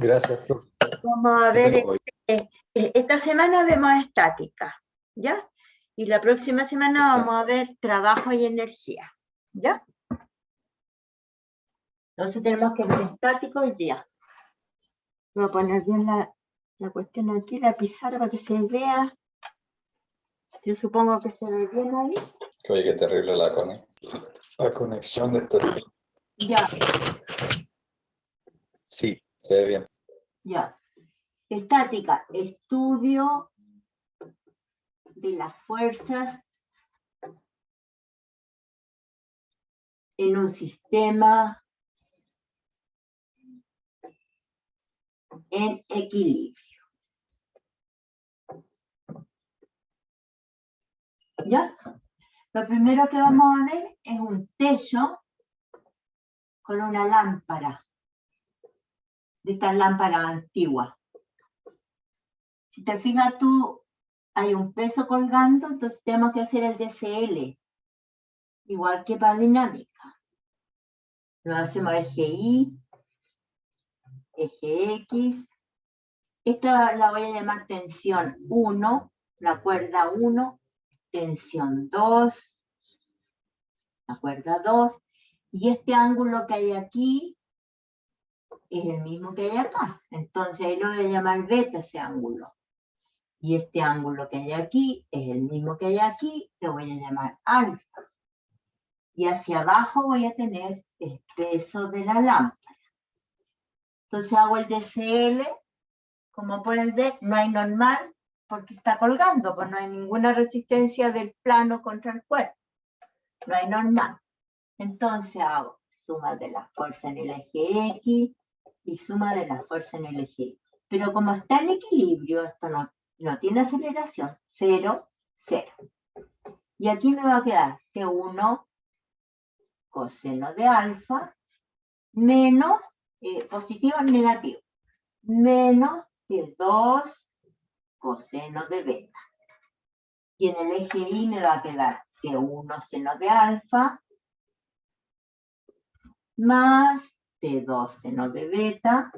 Gracias, profesor. Vamos a ver, esta semana vemos estática, ¿ya? Y la próxima semana vamos a ver trabajo y energía, ¿ya? Entonces tenemos que ver estático hoy día. Voy a poner bien la cuestión aquí, la pizarra para que se vea. Yo supongo que se ve bien ahí. Oye, qué terrible la conexión de estos. Ya. Sí, se ve bien. Ya. Estática, estudio de las fuerzas en un sistema en equilibrio. ¿Ya? Lo primero que vamos a ver es un techo con una lámpara, de estas lámparas antiguas. Si te fijas tú, hay un peso colgando, entonces tenemos que hacer el DCL, igual que para dinámica. Lo hacemos eje Y, eje X. Esta la voy a llamar tensión 1, la cuerda 1, tensión 2, la cuerda 2, y este ángulo que hay aquí es el mismo que hay acá. Entonces ahí lo voy a llamar beta ese ángulo. Y este ángulo que hay aquí es el mismo que hay aquí, lo voy a llamar alfa. Y hacia abajo voy a tener el peso de la lámpara. Entonces hago el DCL, como pueden ver, no hay normal porque está colgando, pues no hay ninguna resistencia del plano contra el cuerpo. No hay normal. Entonces hago suma de la fuerza en el eje X y suma de la fuerza en el eje Y. Pero como está en equilibrio, esto no tiene aceleración, 0, 0. Y aquí me va a quedar que 1 coseno de alfa menos, positivo negativo, menos que 2 coseno de beta. Y en el eje Y me va a quedar que 1 seno de alfa más T2 seno de beta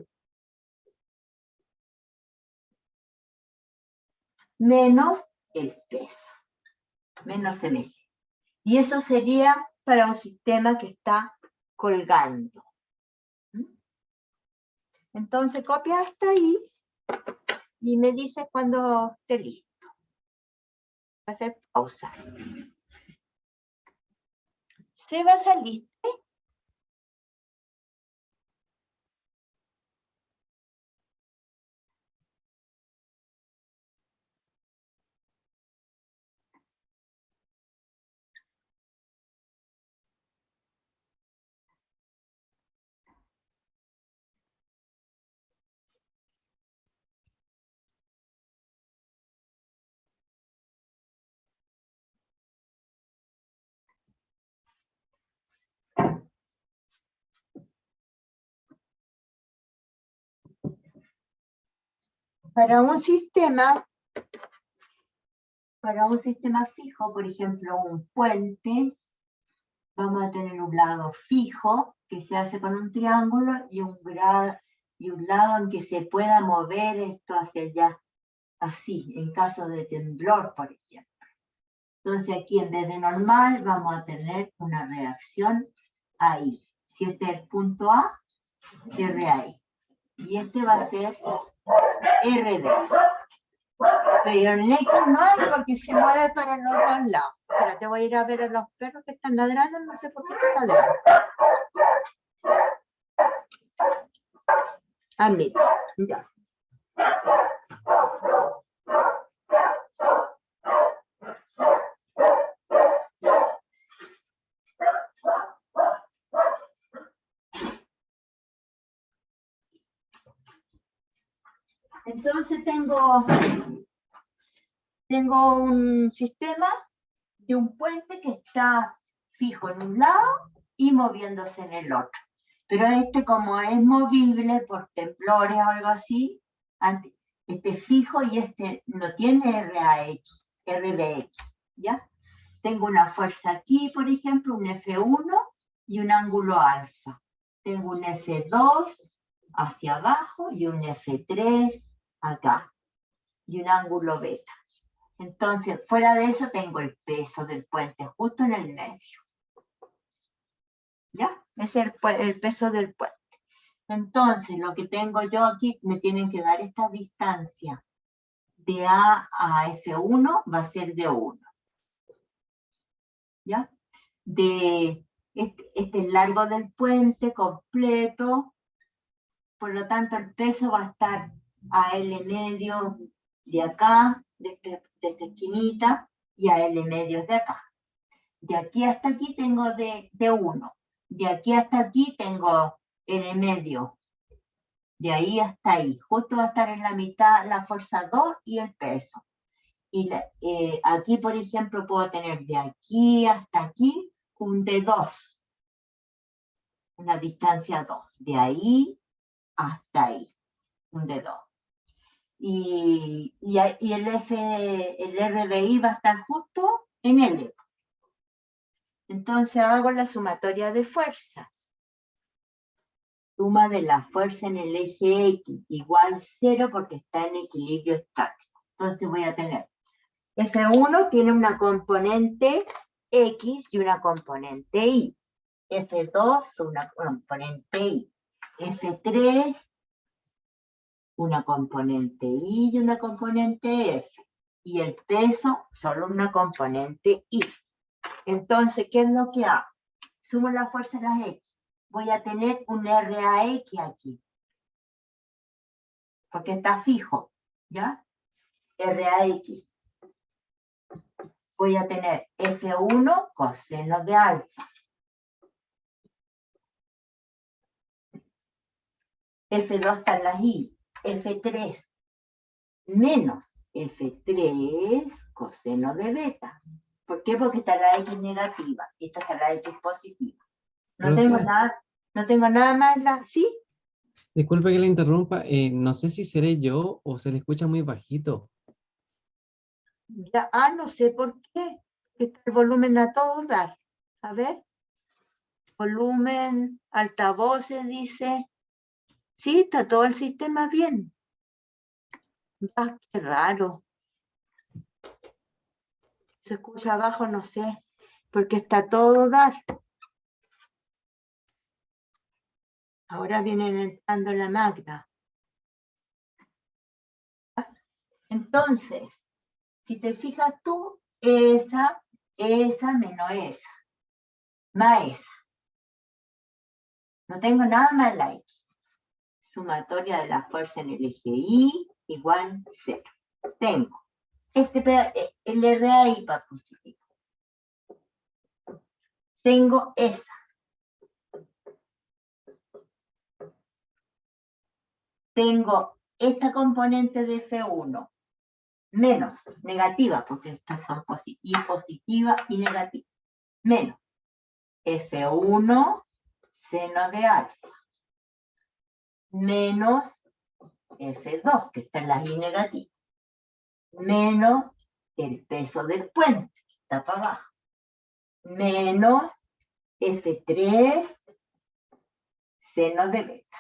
menos el peso, menos el eje. Y eso sería para un sistema que está colgando. Entonces copia hasta ahí y me dice cuando esté listo. Va a hacer pausa. ¿Se va a salir? Para un sistema fijo, por ejemplo, un puente, vamos a tener un lado fijo que se hace con un triángulo y un lado en que se pueda mover esto hacia allá, así, en caso de temblor, por ejemplo. Entonces aquí en vez de normal vamos a tener una reacción ahí. Si este es el punto A, R ahí. Y este va a ser RB. Pero en X no hay porque se mueve para los dos lados. Pero te voy a ir a ver a los perros que están ladrando, no sé por qué están ladrando. Admito, ya. Entonces tengo un sistema de un puente que está fijo en un lado y moviéndose en el otro. Pero este, como es movible por temblores o algo así, este fijo y este no tiene RBX, ¿ya? Tengo una fuerza aquí, por ejemplo, un F1 y un ángulo alfa. Tengo un F2 hacia abajo y un F3 acá. Y un ángulo beta. Entonces, fuera de eso tengo el peso del puente justo en el medio. ¿Ya? Es el peso del puente. Entonces, lo que tengo yo aquí, me tienen que dar esta distancia. De A a F1 va a ser de 1. ¿Ya? Este es el largo del puente completo. Por lo tanto, el peso va a estar a L medio de acá, de esta esquinita, y a L medio de acá. De aquí hasta aquí tengo de 1. De aquí hasta aquí tengo L medio. De ahí hasta ahí. Justo va a estar en la mitad la fuerza 2 y el peso. Y aquí, por ejemplo, puedo tener de aquí hasta aquí un de 2. Una distancia 2. De ahí hasta ahí. Un de 2. Y el RBI va a estar justo en L. Entonces hago la sumatoria de fuerzas. Suma de la fuerza en el eje X igual 0 porque está en equilibrio estático. Entonces voy a tener F1 tiene una componente X y una componente Y. F2 una componente Y. F3 una componente Y y una componente F. Y el peso solo una componente Y. Entonces, ¿qué es lo que hago? Sumo la fuerza de las X. Voy a tener un RAX aquí. Porque está fijo, ¿ya? RAX. Voy a tener F1 coseno de alfa. F2 están las Y. F3 menos F3 coseno de beta. ¿Por qué? Porque está la X negativa y esta está la X positiva. No tengo nada más. ¿Sí? Disculpe que le interrumpa, no sé si seré yo o se le escucha muy bajito. Ya, no sé por qué. Está el volumen a todo dar. A ver. Volumen, altavoces, dice. Sí, está todo el sistema bien. Qué raro. Se escucha abajo, no sé. Porque está todo dar. Ahora vienen entrando la Magda. Entonces, si te fijas tú, esa menos esa. Más esa. No tengo nada más la X. Sumatoria de la fuerza en el eje Y igual 0. Tengo el RAI para positivo. Tengo esa. Tengo esta componente de F1 menos negativa, porque estas son positiva y negativa. Menos F1 seno de alfa. Menos F2, que está en la Y negativa. Menos el peso del puente, que está para abajo. Menos F3 seno de beta.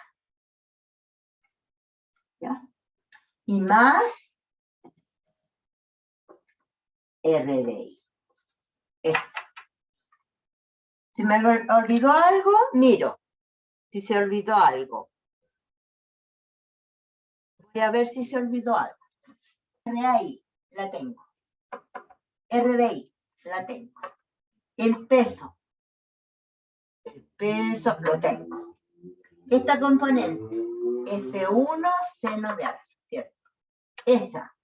¿Ya? Y más RDI. Si me olvidó algo, miro. Si se olvidó algo. Voy a ver si se olvidó algo. RAI, la tengo. RDI, la tengo. El peso lo tengo. Esta componente, F1 seno de alfa, ¿cierto? Esa,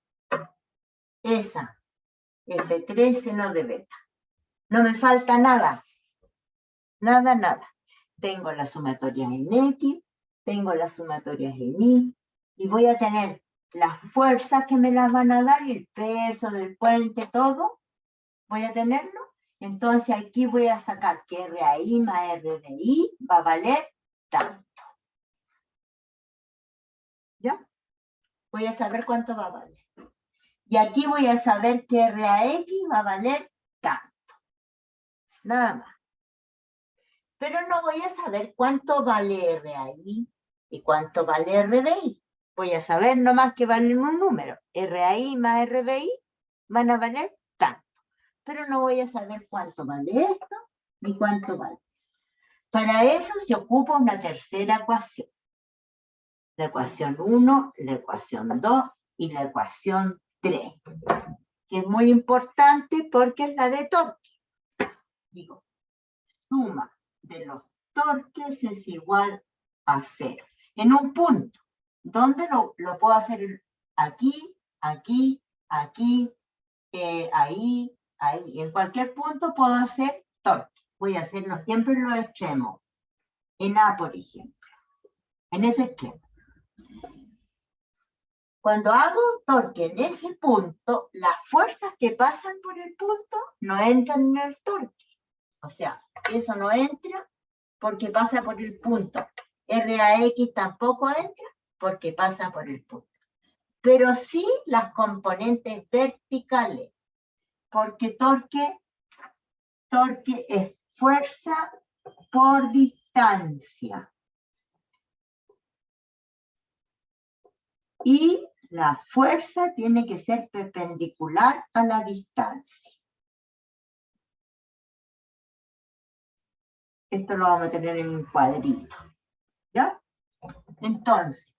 F3 seno de beta. No me falta nada. Nada. Tengo las sumatorias en X, tengo las sumatorias en Y, y voy a tener las fuerzas que me las van a dar, y el peso del puente, todo, voy a tenerlo. Entonces aquí voy a sacar que RAI más RDI va a valer tanto. ¿Ya? Voy a saber cuánto va a valer. Y aquí voy a saber que RAX va a valer tanto. Nada más. Pero no voy a saber cuánto vale RAI. ¿Y cuánto vale RBI? Voy a saber nomás que valen un número. RAI más RBI van a valer tanto. Pero no voy a saber cuánto vale esto ni cuánto vale. Para eso se ocupa una tercera ecuación. La ecuación 1, la ecuación 2 y la ecuación 3. Que es muy importante porque es la de torque. Digo, suma de los torques es igual a 0. En un punto, ¿dónde lo puedo hacer? Aquí, aquí, aquí, ahí, ahí. En cualquier punto puedo hacer torque. Voy a hacerlo siempre en los extremos. En A, por ejemplo. En ese extremo. Cuando hago un torque en ese punto, las fuerzas que pasan por el punto no entran en el torque. O sea, eso no entra porque pasa por el punto. RAX tampoco entra porque pasa por el punto. Pero sí las componentes verticales, porque torque es fuerza por distancia. Y la fuerza tiene que ser perpendicular a la distancia. Esto lo vamos a tener en un cuadrito. ¿Ya? Entonces,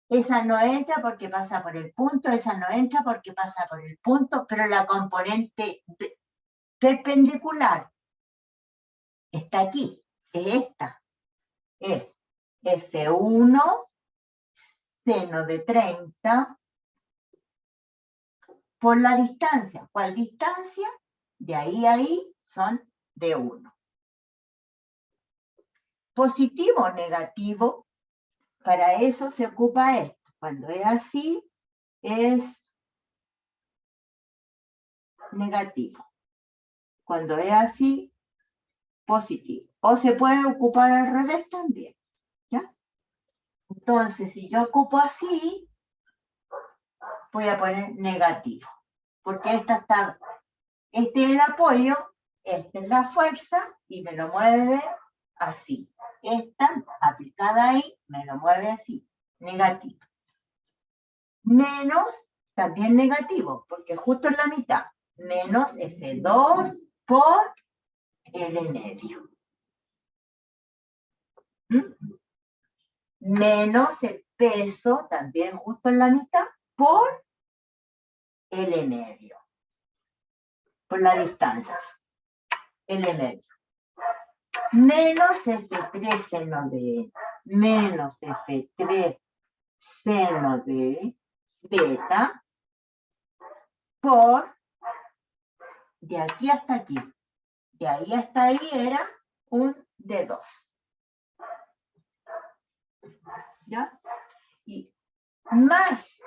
esa no entra porque pasa por el punto, esa no entra porque pasa por el punto, pero la componente perpendicular está aquí, es esta. Es F1 seno de 30 por la distancia. ¿Cuál distancia? De ahí a ahí son de 1. Positivo o negativo, para eso se ocupa esto. Cuando es así, es negativo. Cuando es así, positivo. O se puede ocupar al revés también. ¿Ya? Entonces, si yo ocupo así, voy a poner negativo. Porque este es el apoyo, esta es la fuerza y me lo mueve así. Esta, aplicada ahí, me lo mueve así, negativo. Menos, también negativo, porque justo en la mitad. Menos F2 por L medio. Menos el peso, también justo en la mitad, por L medio. Por la distancia. L medio. Menos F3 seno de menos F3 seno de beta por de aquí hasta aquí. De ahí hasta ahí era un D2. ¿Ya? Y más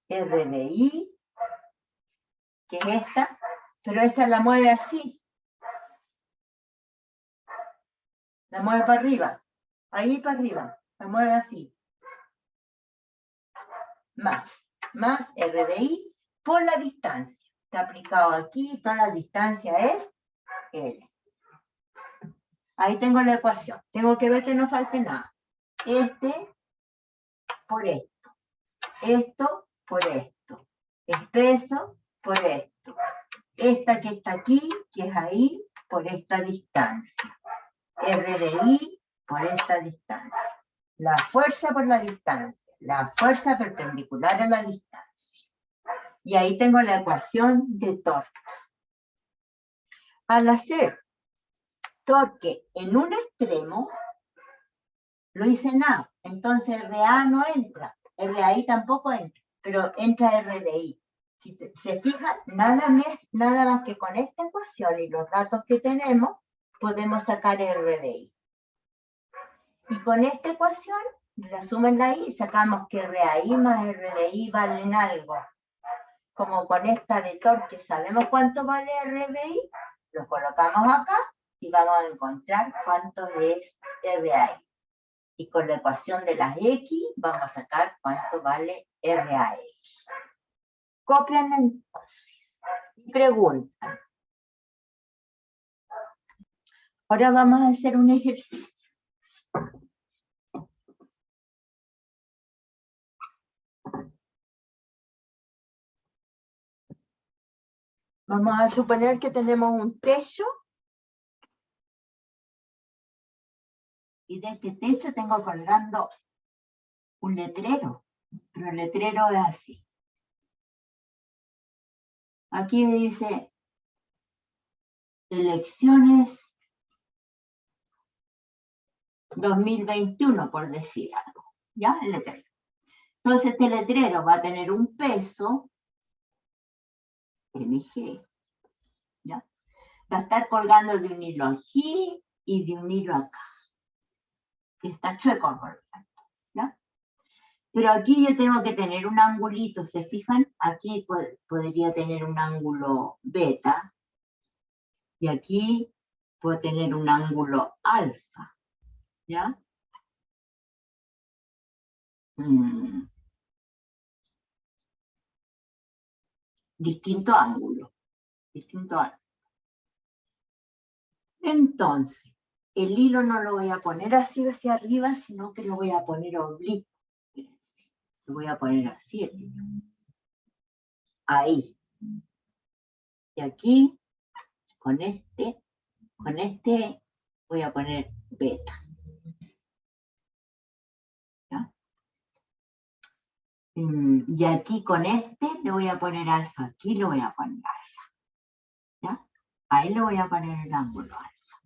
RDI, que es esta, pero esta la mueve así. La mueve para arriba. Ahí para arriba. La mueve así. Más RDI por la distancia. Está aplicado aquí, toda la distancia es L. Ahí tengo la ecuación. Tengo que ver que no falte nada. Este por esto. Esto por esto. El peso por esto. Esta que está aquí, que es ahí, por esta distancia. RDI por esta distancia. La fuerza por la distancia. La fuerza perpendicular a la distancia. Y ahí tengo la ecuación de torque. Al hacer torque en un extremo, lo hice en A. Entonces RA no entra. RAI tampoco entra. Pero entra RDI. Si se fijan, nada más que con esta ecuación y los datos que tenemos, podemos sacar RDI. Y con esta ecuación, la suma en la I, sacamos que RAI más RDI valen algo. Como con esta de torque sabemos cuánto vale RDI, lo colocamos acá y vamos a encontrar cuánto es RAI. Y con la ecuación de las X vamos a sacar cuánto vale RAX. Copian entonces y preguntan. Ahora vamos a hacer un ejercicio. Vamos a suponer que tenemos un techo. Y de este techo tengo colgando un letrero. Pero el letrero es así. Aquí me dice elecciones 2021, por decir algo. ¿Ya? El letrero. Entonces este letrero va a tener un peso MG. ¿Ya? Va a estar colgando de un hilo aquí y de un hilo acá. Está chueco, por lo tanto. ¿Ya? Pero aquí yo tengo que tener un angulito, ¿se fijan? Aquí podría tener un ángulo beta. Y aquí puedo tener un ángulo alfa. ¿Ya? Distinto ángulo. Distinto ángulo. Entonces, el hilo no lo voy a poner así hacia arriba, sino que lo voy a poner oblicuo. Lo voy a poner así el hilo. Ahí. Y aquí, con este voy a poner beta. ¿Ya? Y aquí con este le voy a poner alfa. Aquí lo voy a poner alfa. ¿Ya? Ahí le voy a poner el ángulo alfa.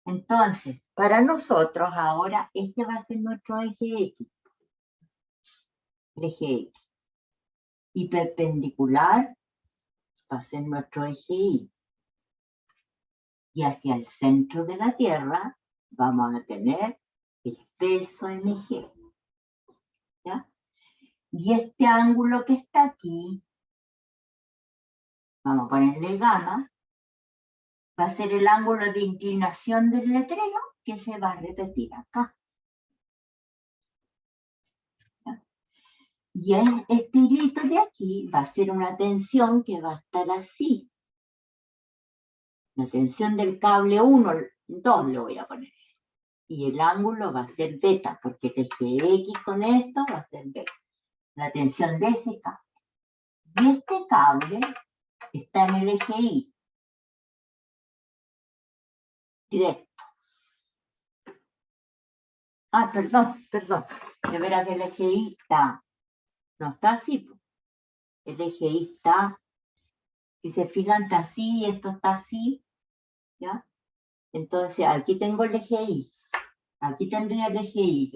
Entonces, para nosotros ahora, este va a ser nuestro eje X. El eje X. Y perpendicular va a ser nuestro eje Y. Y hacia el centro de la Tierra vamos a tener el peso MG. ¿Ya? Y este ángulo que está aquí, vamos a ponerle gamma, va a ser el ángulo de inclinación del letrero que se va a repetir acá. ¿Ya? Y este hilito de aquí va a ser una tensión que va a estar así. La tensión del cable 1, 2 le voy a poner. Y el ángulo va a ser beta, porque el eje X con esto va a ser beta. La tensión de ese cable. Y este cable está en el eje Y. Directo. Ah, perdón. De veras que el eje Y está. No está así. El eje Y está. Si se fijan, está así y esto está así. ¿Ya? Entonces, aquí tengo el eje Y. Aquí tendría el eje Y.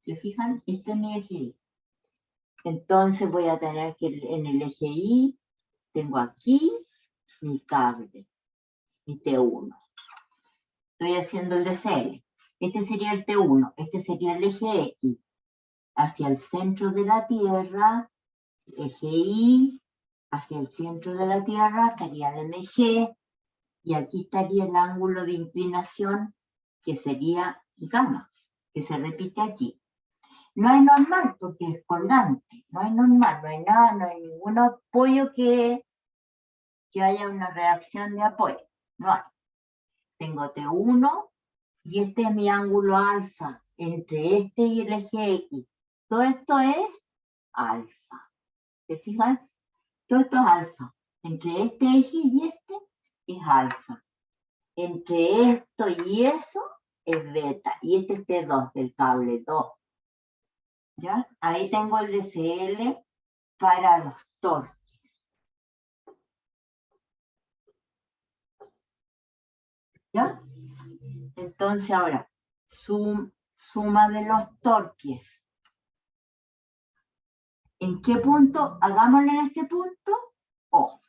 ¿Se fijan? Este es mi eje Y. Entonces voy a tener que en el eje Y tengo aquí mi cable, mi T1. Estoy haciendo el DCL. Este sería el T1, este sería el eje X. Hacia el centro de la Tierra, eje Y, hacia el centro de la Tierra estaría el MG, y aquí estaría el ángulo de inclinación, que sería gamma, que se repite aquí. No hay normal porque es colgante, no hay normal, no hay nada, no hay ningún apoyo que haya una reacción de apoyo, no hay. Tengo T1 y este es mi ángulo alfa entre este y el eje X. Todo esto es alfa. ¿Se fijan? Todo esto es alfa. Entre este eje y este es alfa. Entre esto y eso es beta. Y este es T2 del cable 2. ¿Ya? Ahí tengo el DCL para los torques. ¿Ya? Entonces ahora, suma de los torques. ¿En qué punto? Hagámoslo en este punto, O.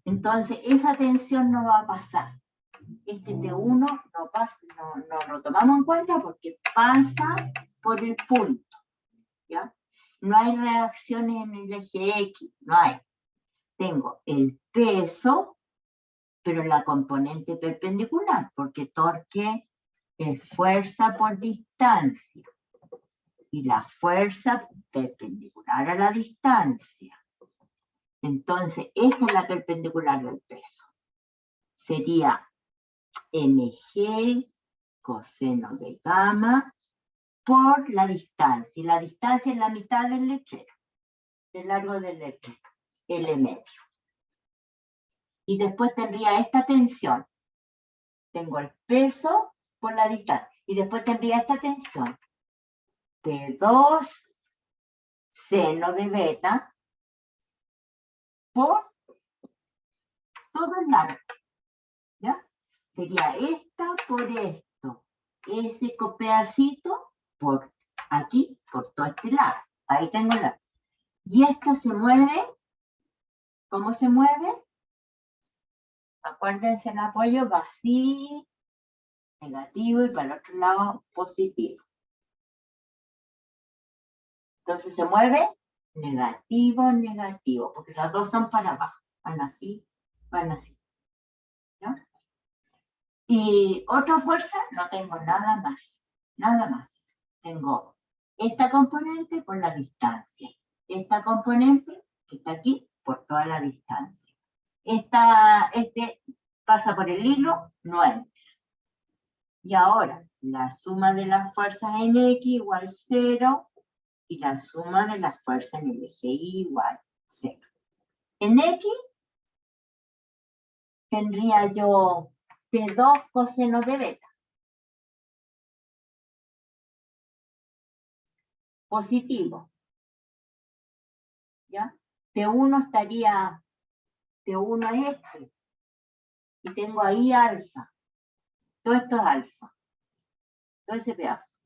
Entonces, esa tensión no va a pasar. Este T1 no pasa, no lo tomamos en cuenta porque pasa por el punto. ¿Ya? No hay reacciones en el eje X, no hay. Tengo el peso, pero la componente perpendicular, porque torque es fuerza por distancia. Y la fuerza perpendicular a la distancia. Entonces, esta es la perpendicular del peso. Sería mg coseno de gamma por la distancia. Y la distancia es la mitad del letrero, del largo del letrero. L medio. Y después tendría esta tensión. Tengo el peso por la distancia. Y después tendría esta tensión. T2 seno de beta por todo el largo. ¿Ya? Sería esta por esto. Ese pedacito por aquí, por todo este lado. Ahí tengo la. Y esta se mueve. ¿Cómo se mueve? Acuérdense, el apoyo va así, negativo, y para el otro lado positivo. Entonces se mueve negativo, negativo, porque las dos son para abajo. Van así, van así. ¿No? Y otra fuerza, no tengo nada más. Nada más. Tengo esta componente por la distancia. Esta componente que está aquí por toda la distancia. Este pasa por el hilo, no entra. Y ahora, la suma de las fuerzas en X igual 0 y la suma de las fuerzas en el eje Y igual 0. En X tendría yo T2 coseno de beta. Positivo. ¿Ya? T1 estaría, T1 es este. Y tengo ahí alfa. Todo esto es alfa. Todo ese pedazo.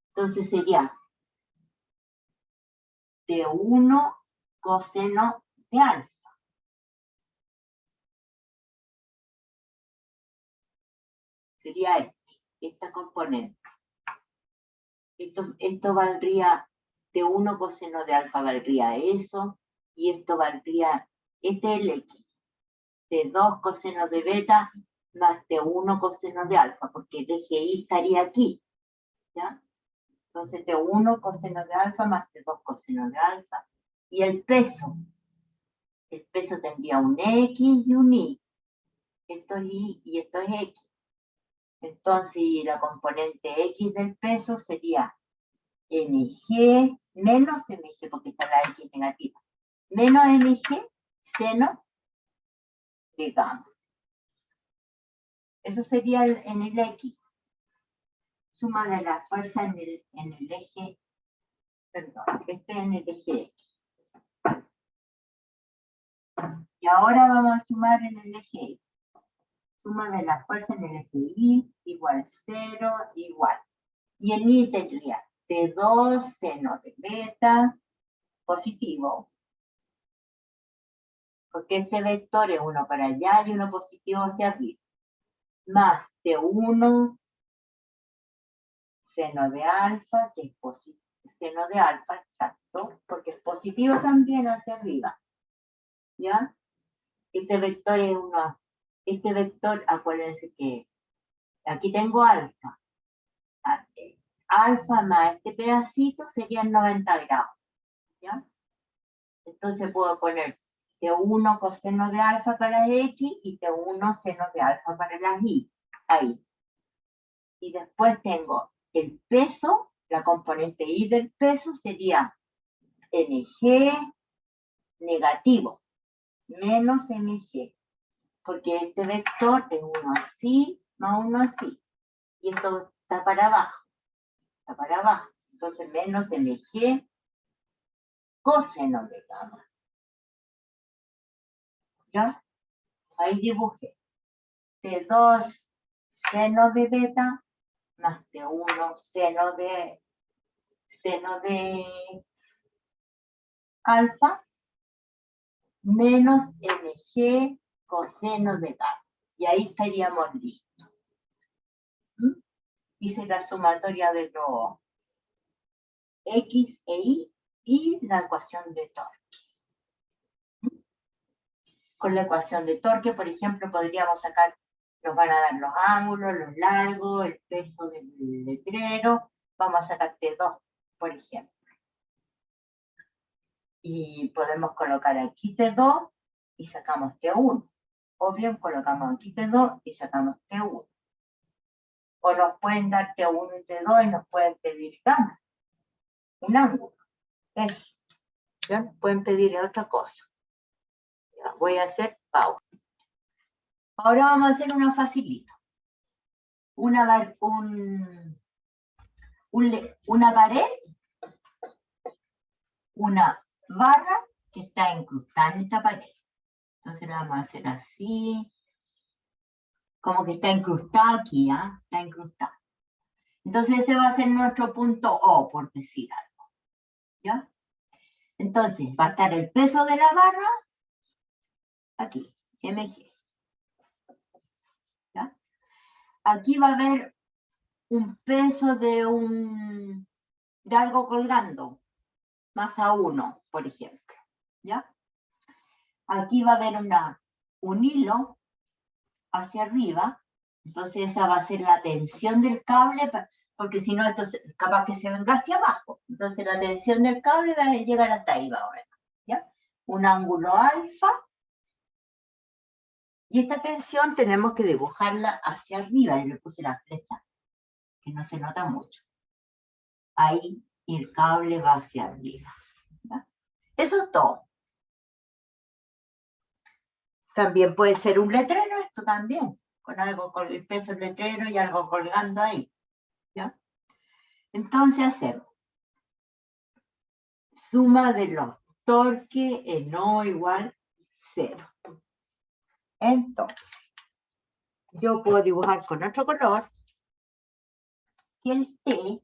Entonces sería T1 coseno de alfa. Sería esta componente. Esto valdría, T1 coseno de alfa valdría eso, y esto valdría, este es el X. T2 coseno de beta más T1 coseno de alfa, porque el eje Y estaría aquí. ¿Ya? Entonces T1 coseno de alfa más T2 coseno de alfa. Y el peso tendría un X y un Y. Esto es Y y esto es X. Entonces la componente X del peso sería mg menos mg, porque está la X negativa, menos mg seno de gamma. Eso sería en el X. Suma de la fuerza en el eje, perdón, en el eje X. Y ahora vamos a sumar en el eje Y. Suma de la fuerza en el eje Y igual 0, igual. Y en Y tendría T2 seno de beta positivo. Porque este vector es uno para allá y uno positivo hacia arriba. Más T1 seno de alfa, que es positivo. Seno de alfa, exacto, porque es positivo también hacia arriba. ¿Ya? Este vector es uno. Este vector, acuérdense que aquí tengo alfa. Alfa más este pedacito serían 90 grados. ¿Ya? Entonces puedo poner T1 coseno de alfa para X y T1 seno de alfa para las Y. Ahí. Y después tengo el peso, la componente Y del peso sería mg negativo, menos mg. Porque este vector es uno así, más uno así. Y esto está para abajo. Está para abajo. Entonces menos mg coseno de gamma. ¿Ya? Ahí dibujé. T2 seno de beta más T1 seno de alfa menos mg coseno de gamma. Y ahí estaríamos listos. Hice la sumatoria de los X e Y y la ecuación de torques. Con la ecuación de torque, por ejemplo, podríamos sacar, nos van a dar los ángulos, los largos, el peso del letrero. Vamos a sacar T2, por ejemplo. Y podemos colocar aquí T2 y sacamos T1. O bien colocamos aquí T2 y sacamos T1. O nos pueden dar T1 y T2 y nos pueden pedir gamma. Un ángulo. Eso. ¿Ya? Pueden pedir otra cosa. Ya, voy a hacer pausa. Ahora vamos a hacer una facilita. Una pared, una barra que está incrustada en esta pared. Entonces la vamos a hacer así. Como que está incrustada aquí, ¿ah? Está incrustada. Entonces ese va a ser nuestro punto O, por decir algo. ¿Ya? Entonces va a estar el peso de la barra aquí, mg. ¿Ya? Aquí va a haber un peso de algo colgando, masa 1, por ejemplo. ¿Ya? Aquí va a haber un hilo hacia arriba, entonces esa va a ser la tensión del cable, porque si no, esto capaz que se venga hacia abajo. Entonces la tensión del cable va a llegar hasta ahí, va a ver, ¿ya? Un ángulo alfa. Y esta tensión tenemos que dibujarla hacia arriba, y le puse la flecha, que no se nota mucho. Ahí, y el cable va hacia arriba. ¿Ya? Eso es todo. También puede ser un letrero, esto también, con algo con el peso del letrero y algo colgando ahí. ¿Ya? Entonces hacemos suma de los torques en O igual 0. Entonces, yo puedo dibujar con otro color que el T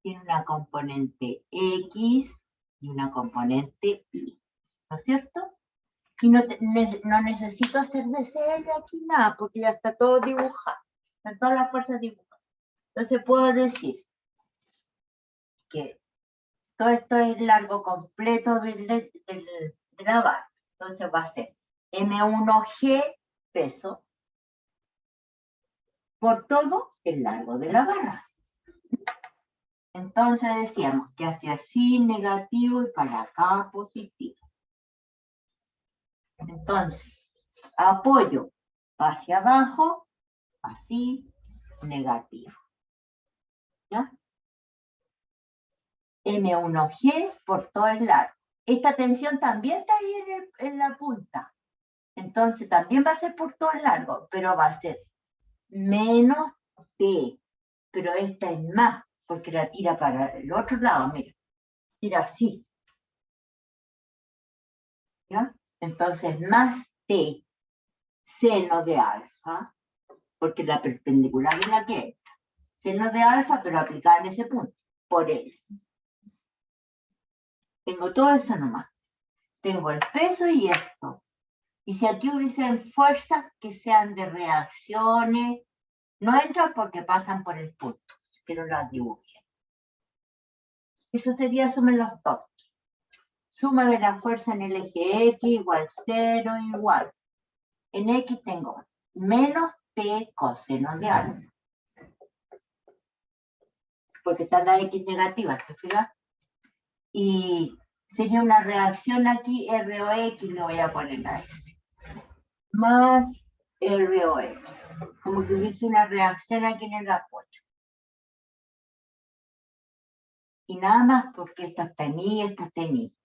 tiene una componente X y una componente Y, ¿no es cierto? Y no necesito hacer DCL aquí nada, porque ya está todo dibujado, están todas las fuerzas dibujadas. Entonces puedo decir que todo esto es el largo completo de la barra. Entonces va a ser M1G peso por todo el largo de la barra. Entonces decíamos que hacia así negativo y para acá positivo. Entonces, apoyo hacia abajo, así, negativo. ¿Ya? M1G por todo el largo. Esta tensión también está ahí en la punta. Entonces también va a ser por todo el largo, pero va a ser menos T. Pero esta es más, porque la tira para el otro lado, mira. Tira así. ¿Ya? Entonces más T seno de alfa, porque la perpendicular es la que es. Seno de alfa, pero aplicada en ese punto, por L. Tengo todo eso nomás. Tengo el peso y esto. Y si aquí hubiesen fuerzas que sean de reacciones, no entran porque pasan por el punto, que no las dibujen. Eso sería suma los torques. Suma de la fuerza en el eje X igual 0 igual. En X tengo menos T coseno de alfa. Porque está la X negativa, ¿te fijas? Y sería una reacción aquí, ROX, le voy a poner a S. Más ROX. Como que hubiese una reacción aquí en el apoyo. Y nada más porque esta está en I, esta está en I.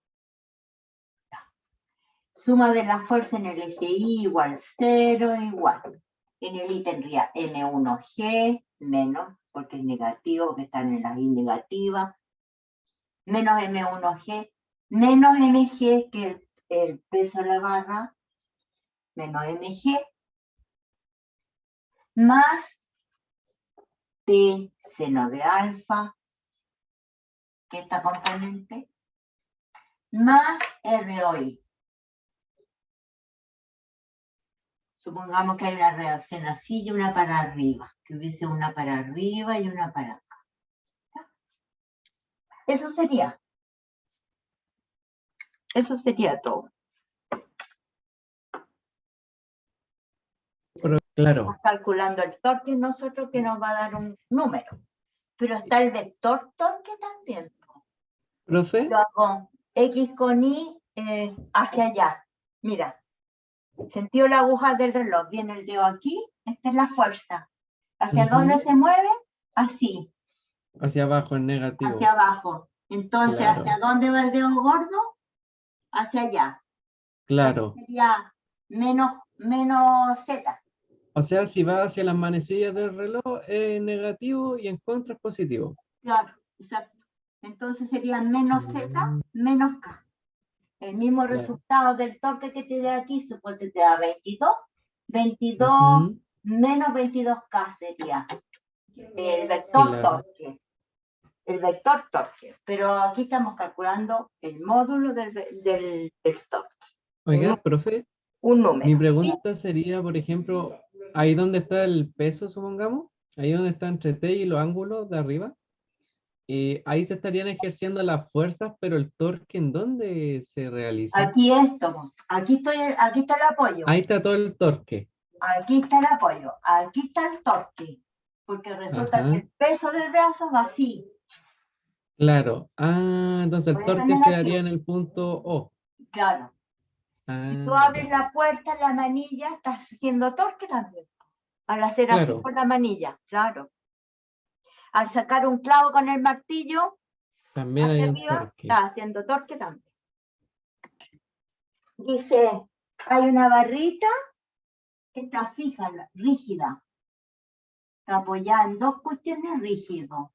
Suma de la fuerza en el eje Y igual 0 igual. En el I tendría M1G menos, porque es negativo, que están en la I negativa. Menos M1G, menos MG, que el peso de la barra, menos MG, más T seno de alfa, que esta componente, más ROI. Supongamos que hay una reacción así y una para arriba, que hubiese una para arriba y una para acá. Eso sería todo. Pero claro, Estamos calculando el torque nosotros que nos va a dar un número. Pero está el vector torque también. profe, Yo hago X con Y hacia allá. Mira, sentido la aguja del reloj. Viene el dedo aquí, esta es la fuerza. ¿Hacia dónde se mueve? Así, hacia abajo en negativo. hacia abajo. Entonces, Claro. ¿hacia dónde va el dedo gordo? Hacia allá. Claro. Sería menos Z. O sea, si va hacia las manecillas del reloj es negativo y en contra es positivo. Claro, exacto. Entonces sería menos Z, Mm, menos K. El mismo claro. resultado del torque que te da aquí, supongo que te da 22. 22 Ujú, menos 22K sería el vector claro. torque. El vector torque. Pero aquí estamos calculando el módulo del torque. Oiga, profe, Un mi número. pregunta sería, por ejemplo, ahí donde está el peso, supongamos, ahí donde está entre T y los ángulos de arriba, ahí se estarían ejerciendo las fuerzas, pero el torque, ¿en dónde se realiza? Aquí esto. Aquí está el apoyo. Ahí está todo el torque. Aquí está el apoyo. Aquí está el torque. Porque resulta que Ajá, el peso del brazo va así. claro. Ah, entonces el Por eso es torque se daría negativo. en el punto O. Claro. Si tú Ah, abres la puerta, la manilla, estás haciendo torque también. Al hacer así claro, con la manilla, claro. Al sacar un clavo con el martillo también hay hacia un arriba, torque. estás haciendo torque también. Dice, hay una barrita que está fija, rígida. Está apoyada en dos cuestiones rígidos.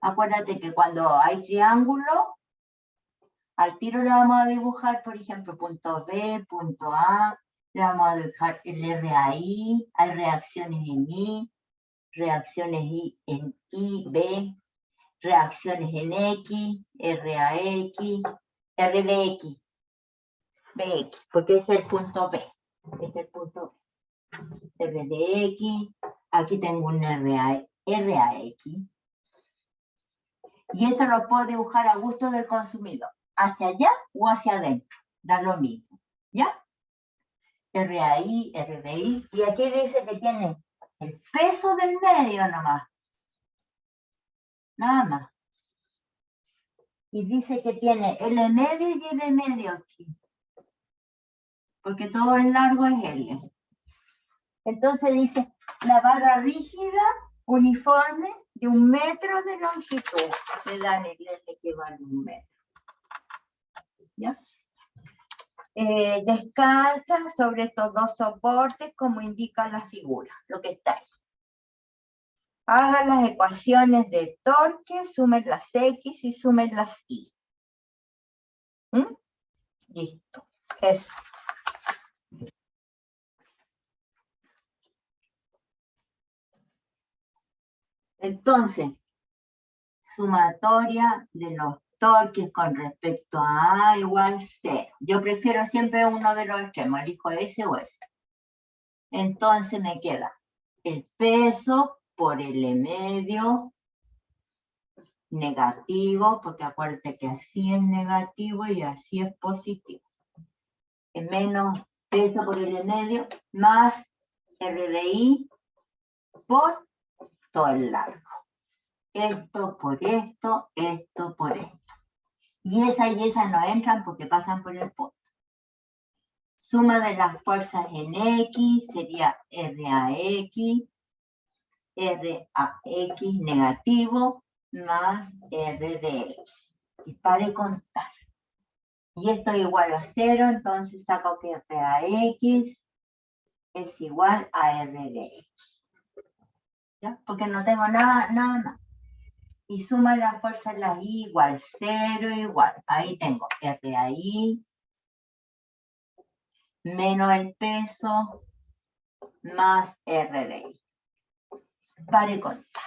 Acuérdate que cuando hay triángulo, al tiro le vamos a dibujar, por ejemplo, punto B, punto A, le vamos a dibujar el R ahí, hay reacciones en I, reacciones en I, B, reacciones en X, RAX, RBX, BX, porque ese es el punto B. Este es el punto B. RDX, aquí tengo un RAX. Y esto lo puedo dibujar a gusto del consumidor, hacia allá o hacia adentro, da lo mismo, ¿ya? RAI, RDI, y aquí dice que tiene el peso del medio nomás, nada más. Y dice que tiene L medio y L medio aquí, porque todo el largo es L. Entonces dice, la barra rígida uniforme de 1 metro de longitud, me dan el L que vale 1 metro. ¿Ya? Descansa sobre estos dos soportes como indica la figura, lo que está ahí. Haga las ecuaciones de torque, sumen las X y sumen las Y. ¿Mm? Listo. Eso. Entonces, sumatoria de los torques con respecto a A igual 0. Yo prefiero siempre uno de los extremos, elijo ese o ese. Entonces me queda el peso por L medio negativo, porque acuérdate que así es negativo y así es positivo. Menos peso por L medio más RDI por todo el largo. Esto por esto, esto por esto. Y esa no entran porque pasan por el punto. Suma de las fuerzas en X sería RAX negativo más RDX. Y pare contar. Y esto es igual a 0, entonces saco que RAX es igual a RDX. ¿Ya? Porque no tengo nada más. Y suma la fuerza en la I igual 0 igual. Ahí tengo RAI menos el peso más RDI. Pare contar.